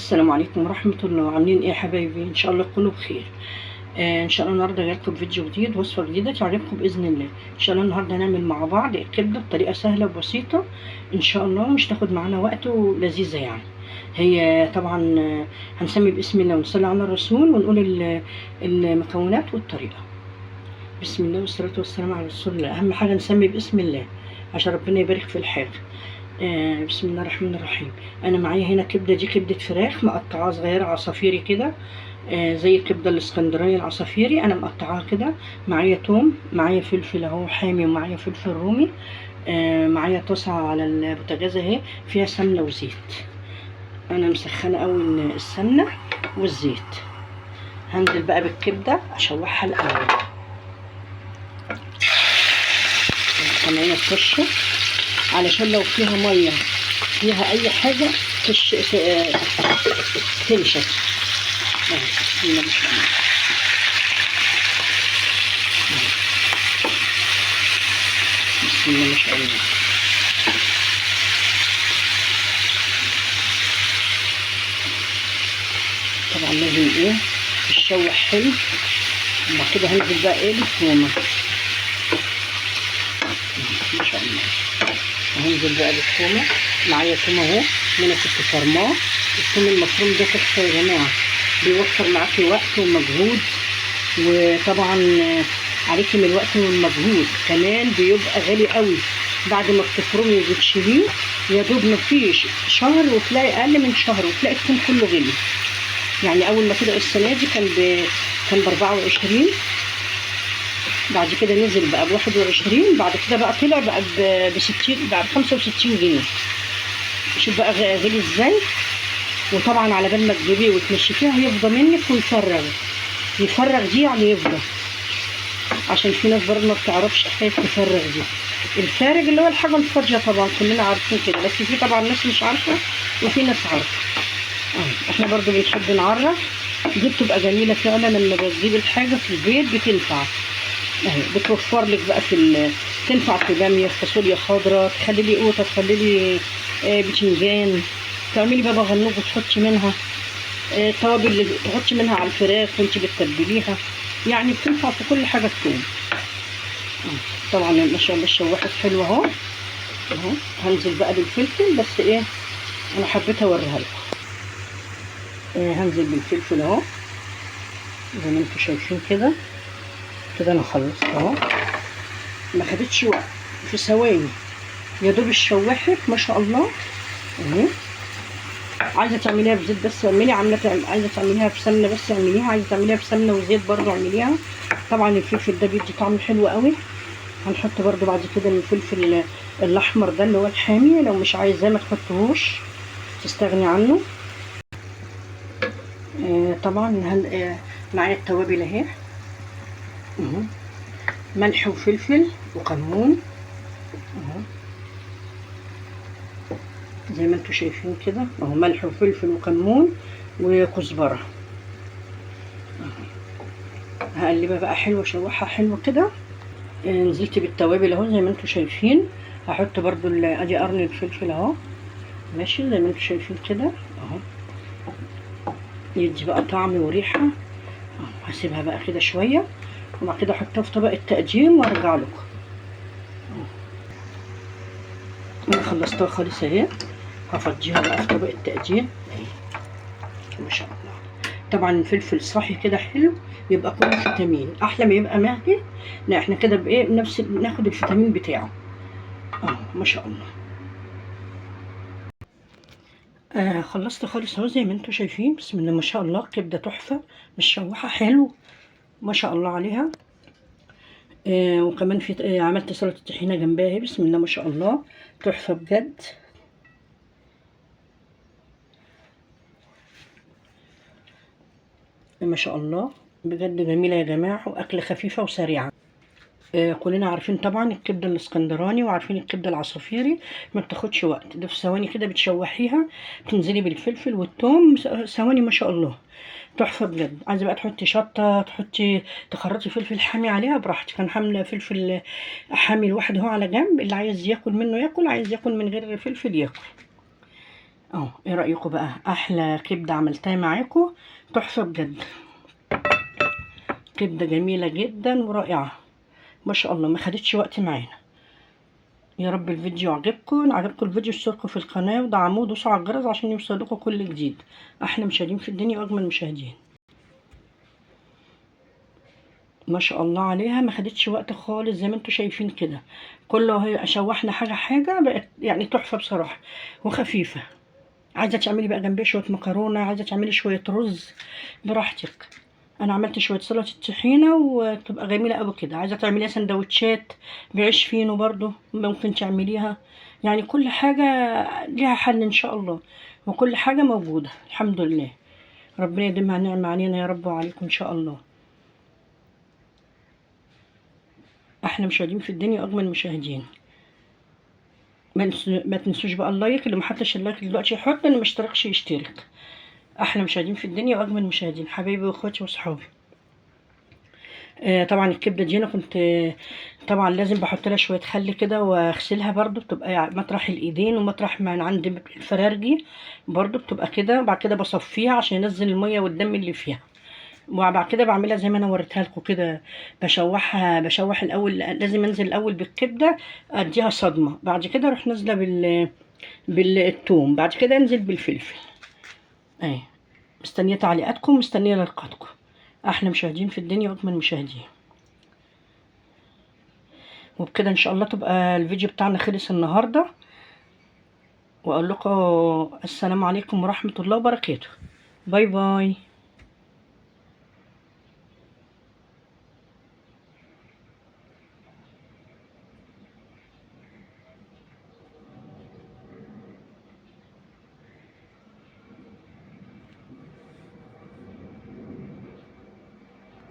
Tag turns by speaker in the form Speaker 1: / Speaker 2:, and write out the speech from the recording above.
Speaker 1: السلام عليكم ورحمة الله. عاملين ايه يا حبايبي؟ ان شاء الله تكونوا بخير. ان شاء الله النهارده جايلكم فيديو جديد، وصفة جديدة تعجبكم باذن الله. ان شاء الله النهارده هنعمل مع بعض الكبدة بطريقة سهلة وبسيطة ان شاء الله، مش تاخد معانا وقت ولذيذة يعني. هي طبعا هنسمي باسم الله ونصلي على الرسول ونقول المكونات والطريقة. بسم الله والصلاة والسلام على رسول الله. اهم حاجة نسمي باسم الله عشان ربنا يبارك في الحاجة. بسم الله الرحمن الرحيم. انا معايا هنا كبده، دي كبده فراخ مقطعاها صغيره عصافيري كده، زي الكبده الاسكندراني العصافيري، انا مقطعاها كده. معايا توم، معايا فلفل اهو حامي، ومعايا فلفل رومي. معايا طاسه على البوتاجاز اهي فيها سمنه وزيت. انا مسخنه قوي السمنه والزيت. هنزل بقى بالكبده اشوحها الاول. الصينيه تخش علشان لو فيها ميه فيها اي حاجه تنشف. بسم الله ما شاء الله. بسم الله ما شاء الله. طبعا لازم ايه تتشوح حلو. وبعد كده هنزل بقى ايه بالثومه ما شاء الله. هنزل بقى بالثومه. معايا ثوم اهو انا كنت فرماه. الثوم المفروم ده تحفه يا جماعه، بيوفر معاكي وقت ومجهود، وطبعا عليكي من الوقت والمجهود. كمان بيبقى غالي قوي بعد ما بتفرمي وبتشيليه، يا دوب مفيش شهر وتلاقي اقل من شهر وتلاقي الثوم كله غلي. يعني اول ما كده السنه دي كان ب 24، بعد كده نزل بقى ب 21، بعد كده بقى طلع بقى ب 60، بقى ب 65 جنيه. شوف بقى غالي ازاي. وطبعا على بال ما تجيبيه وتنشفيه هيفضى منك يفرغ دي يعني يفضى، عشان في ناس برضه ما بتعرفش حكايه تفرغ دي. الفارغ اللي هو الحاجه الفاضيه، طبعا كلنا عارفين كده، بس في طبعا ناس مش عارفه وفي ناس عارفه. احنا برضه بنحب نعرف. دي بتبقى جميله فعلا لما بتجيب الحاجه في البيت بتنفع اهي، بتوفر لك بقى تنفع في باميه، في فاصوليا خضراء، تخلي لي قوطه، تخلي لي بتنجان، تعملي بابا غنوج وتحطي منها التوابل اللي تحطي منها على الفراخ وانت بتتبليها، يعني بتنفع في كل حاجه تكون. طبعا ما شاء الله شوحت حلوه اهو. هنزل بقى بالفلفل، بس ايه انا حبيت اوريها لكم. هنزل بالفلفل اهو زي ما انتم شايفين كده. انا خلصت اهو، ما خدتش وقت، في ثواني يا دوب اتشوحت ما شاء الله. عايزه تعمليها بزيت بس اعملي، عايزه تعمليها بسمنه بس اعمليها، عايزه تعمليها بسمنه وزيت برضو اعمليها. طبعا الفلفل ده بيدي طعم حلو قوي. هنحط برضو بعد كده الفلفل الاحمر ده اللي هو الحامي، لو مش عايزاه ما تحطوهوش، تستغني عنه. طبعا معايا التوابل اهي، ملح وفلفل وكمون اهو زي ما انتم شايفين كده اهو، ملح وفلفل وكمون وكزبره. هقلبها بقى حلوه، اشوحها حلوه كده. نزلت بالتوابل اهو زي ما انتم شايفين. هحط برضو ادي قرن الفلفل اهو ماشي زي ما انتم شايفين كده اهو، يدي بقى طعم وريحه اهو. هسيبها بقى كده شويه، وبعد كده احطها في طبق التقديم وارجع لكم. انا خلصتها خالص اهي، هفضيها بقى في طبق التقديم اهي ما شاء الله. طبعا الفلفل صاحي كده حلو، يبقى كله فيتامين، احلى ما يبقى مهدي. لا احنا كده بايه ناخد الفيتامين بتاعه ما شاء الله. خلصت خالص اهو زي ما انتم شايفين. بسم الله ما شاء الله، كبده تحفه مشوحه حلو ما شاء الله عليها. وكمان في عملت سلطه طحينه جنبها. بسم الله ما شاء الله، تحفه بجد ما شاء الله، بجد جميله يا جماعه، واكله خفيفه وسريعه. كلنا عارفين طبعا الكبده الاسكندراني، وعارفين الكبده العصافيري، ما بتاخدش وقت، ده في ثواني كده بتشوحيها، تنزلي بالفلفل والثوم ثواني ما شاء الله، تحفه بجد. عايزه بقى تحطي شطه، تخرطي فلفل حامي عليها براحتك. انا حامله فلفل حامي لوحده اهو على جنب، اللي عايز ياكل منه ياكل، عايز ياكل من غير فلفل ياكل اهو. ايه رايكم بقى؟ احلى كبده عملتها معاكم، تحفه بجد. كبده جميله جدا ورائعه ما شاء الله، ما خدتش وقت معانا. يا رب الفيديو عجبكم الفيديو اشتركوا في القناه ودعموه، دوسوا على الجرس عشان يوصلكم كل جديد. احلى مشاهدين في الدنيا واجمل مشاهدين ما شاء الله عليها، ما خدتش وقت خالص زي ما انتم شايفين كده. كله هي شوحنا حاجه حاجه، بقت يعني تحفه بصراحه وخفيفه. عايزه تعملي بقى جنبيه شويه مكرونه، عايزه تعملي شويه رز، براحتك. انا عملت شويه سلطه طحينه وتبقى جميله قوي كده. عايزه تعمليها سندوتشات بعيش فينو برضو ممكن تعمليها. يعني كل حاجه ليها حل ان شاء الله، وكل حاجه موجوده الحمد لله. ربنا يديمها نعمه علينا يا رب وعليكم ان شاء الله. احلى مشاهدين في الدنيا واجمل مشاهدين. ما تنسوش بقى اللايك، اللي ما حطش اللايك دلوقتي يحط، اللي ما اشتركش يشترك. احلى مشاهدين في الدنيا واجمل مشاهدين، حبايبي واخواتي واصحابي. طبعا الكبده دي انا كنت طبعا لازم بحط لها شويه خل كده واغسلها برضو، بتبقى مطرح الايدين ومطرح من عند الفرارجي برضو بتبقى كده. بعد كده بصفيها عشان ينزل الميه والدم اللي فيها، وبعد كده بعملها زي ما انا وريتها لكم كده. بشوح الاول، لازم انزل الاول بالكبده اديها صدمه، بعد كده اروح نازله بالثوم، بعد كده انزل بالفلفل. اهي. مستنيه تعليقاتكم، مستنيه لايكاتكم. احلى مشاهدين في الدنيا واجمل مشاهدين. وبكده ان شاء الله تبقى الفيديو بتاعنا خلص النهارده، واقول لكم السلام عليكم ورحمه الله وبركاته. باي باي.